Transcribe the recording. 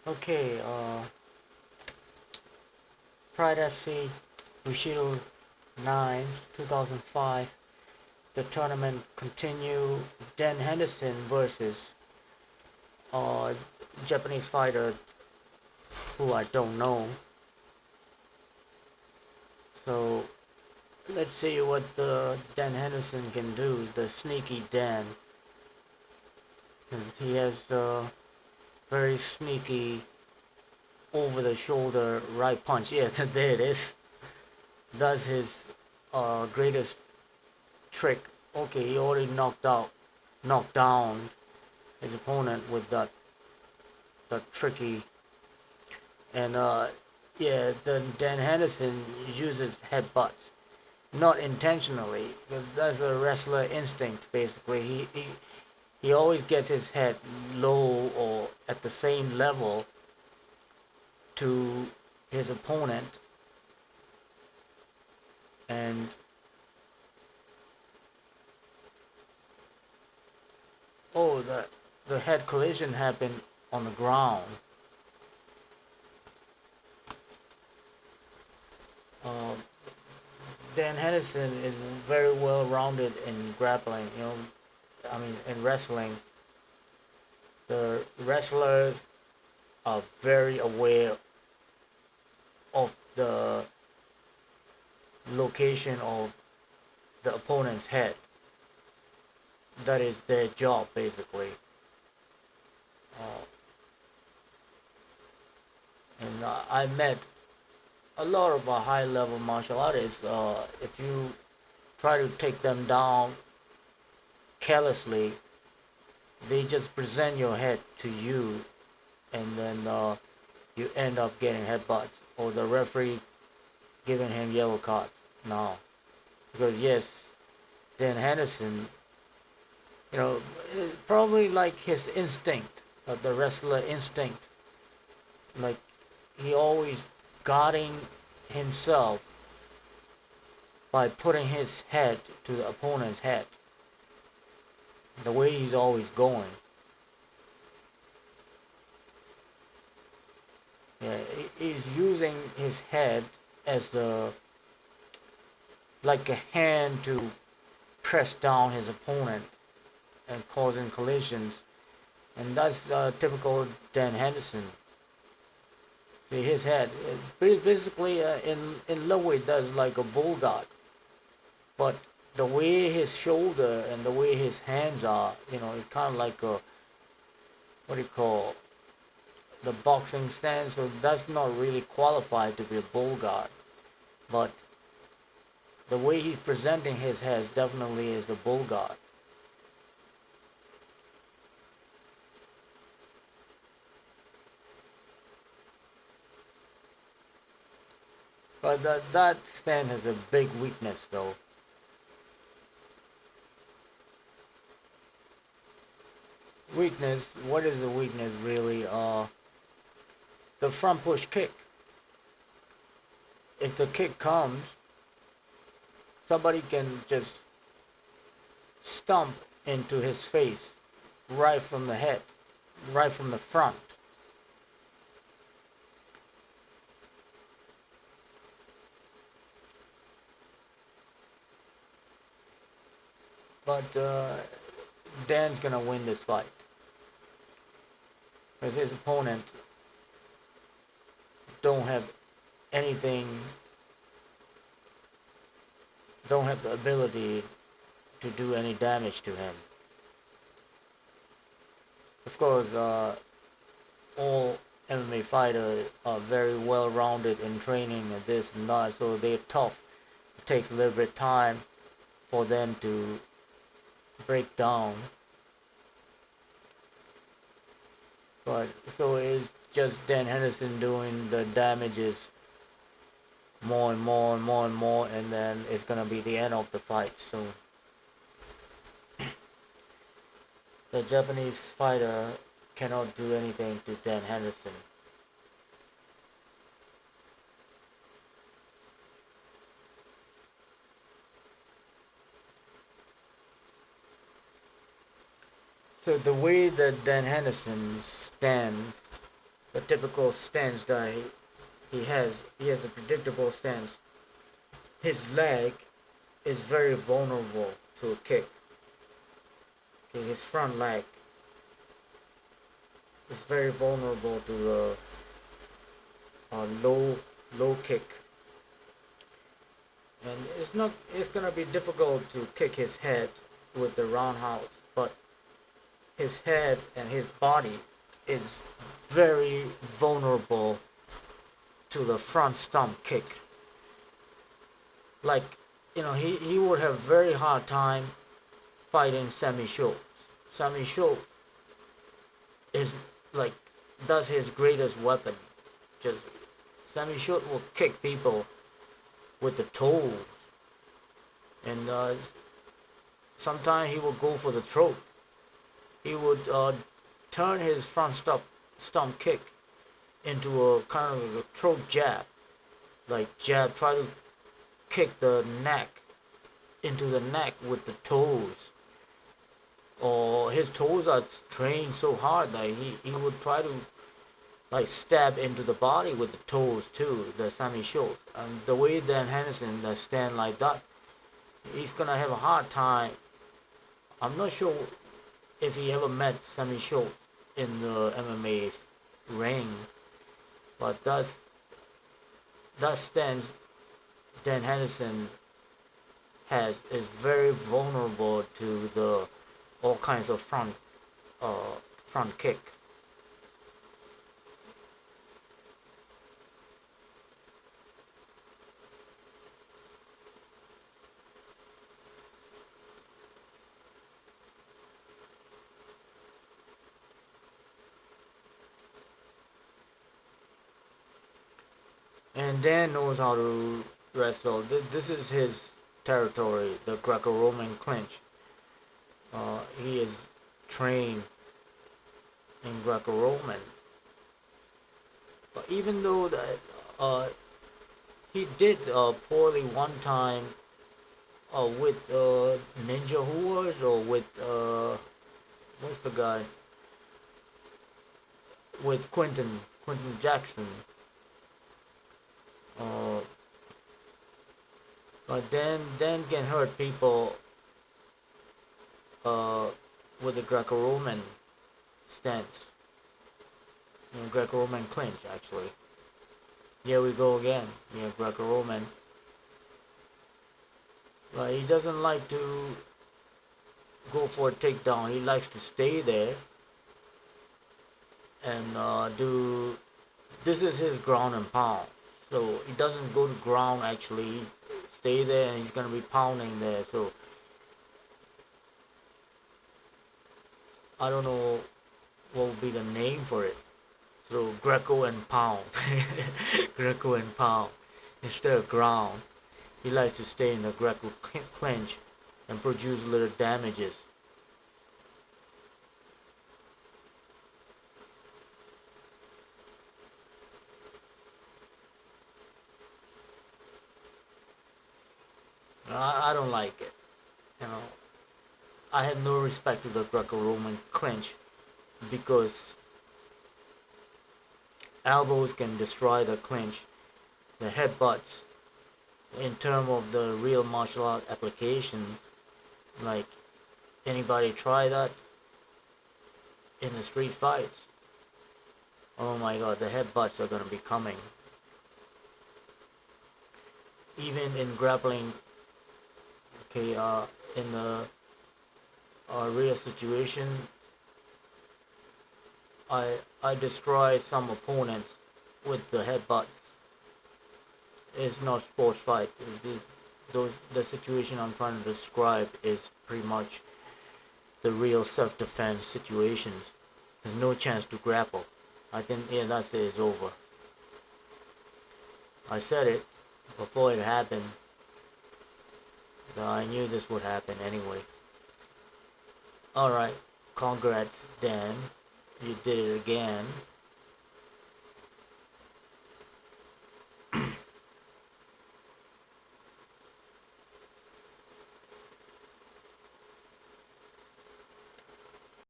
Okay, Pride FC Bushido 9, 2005. The tournament continue. Dan Henderson versus uh Japanese fighter who I don't know. So let's see what the Dan Henderson can do. The sneaky Dan. He has very sneaky over the shoulder right punch. Yeah, there it is. Does his greatest trick. Okay, he already knocked down his opponent with that tricky. And yeah, then Dan Henderson uses headbutts, not intentionally. That's a wrestler instinct, basically. He always gets his head low or at the same level to his opponent, and oh, the head collision happened on the ground. Uh, Dan Henderson is very well rounded in grappling. I mean, in wrestling, the wrestlers are very aware of the location of the opponent's head. That is their job, basically. Uh, and I met a lot of high level martial artists. If you try to take them down carelessly, they just present your head to you, and then you end up getting headbutts, or the referee giving him yellow cards now. Because yes, Dan Henderson, probably like his instinct, the wrestler instinct, like he always guarding himself by putting his head to the opponent's head. The way he's always going. Yeah, he's using his head as the like a hand to press down his opponent and causing collisions, and that's typical Dan Henderson. See his head, basically in low way does like a bull guard, but the way his shoulder and the way his hands are, it's kind of like a what do you call the boxing stance. So that's not really qualified to be a bull guard, but the way he's presenting his head definitely is the bull guard. But that stand has a big weakness though. Weakness. What is the weakness really? The front push kick. If the kick comes, somebody can just stomp into his face right from the head, right from the front. But Dan's gonna win this fight because his opponent don't have anything, don't have the ability to do any damage to him. Of course, all MMA fighters are very well rounded in training and this and that, so they're tough. It takes a little bit of time for them to break down. But so it's just Dan Henderson doing the damages more and more and more and more, and then it's gonna be the end of the fight soon. The Japanese fighter cannot do anything to Dan Henderson. So the way that Dan Henderson stands the typical stance that he has. He has the predictable stance. His leg is very vulnerable to a kick. Okay, his front leg is very vulnerable to the low kick, and it's not. It's gonna be difficult to kick his head with the roundhouse, but his head and his body is very vulnerable to the front stomp kick. Like, he would have very hard time fighting Semi Schultz. Semi Schultz is like that's his greatest weapon. Just Semi Schultz will kick people with the toes, and sometimes he will go for the throat. He would turn his front stomp kick into a kind of a throat jab, like jab, try to kick the neck into the neck with the toes. Or his toes are trained so hard that he would try to like stab into the body with the toes too, the Sammy Schultz. And the way that Henderson that stand like that, he's gonna have a hard time. I'm not sure if he ever met Sammy Schultz in the MMA ring, but that stance Dan Henderson has is very vulnerable to the all kinds of front kick. And Dan knows how to wrestle. This is his territory, the Greco-Roman clinch. He is trained in Greco-Roman, but even though that he did poorly one time with Ninja Wars or with what's the guy with Quentin Jackson. Uh, but then can hurt people uh, with the Greco-Roman stance, Greco-Roman clinch actually. Here we go again. Greco-Roman. But he doesn't like to go for a takedown. He likes to stay there and do. This is his ground and pound. So he doesn't go to ground actually. He stay there and he's gonna be pounding there. So I don't know what would be the name for it. So Greco and pound. Greco and pound instead of ground. He likes to stay in the Greco clinch and produce little damages. I don't like it. You know, I have no respect to the Greco-Roman clinch because elbows can destroy the clinch. The headbutts, in terms of the real martial art applications, like anybody try that in the street fights? Oh my god, the headbutts are gonna be coming. Even in grappling, okay, in the real situation, I destroyed some opponents with the headbutts. It's not sports fight. The situation I'm trying to describe is pretty much the real self-defense situations. There's no chance to grapple. I think that's it. It's over. I said it before it happened. I knew this would happen anyway. Alright, congrats Dan. You did it again.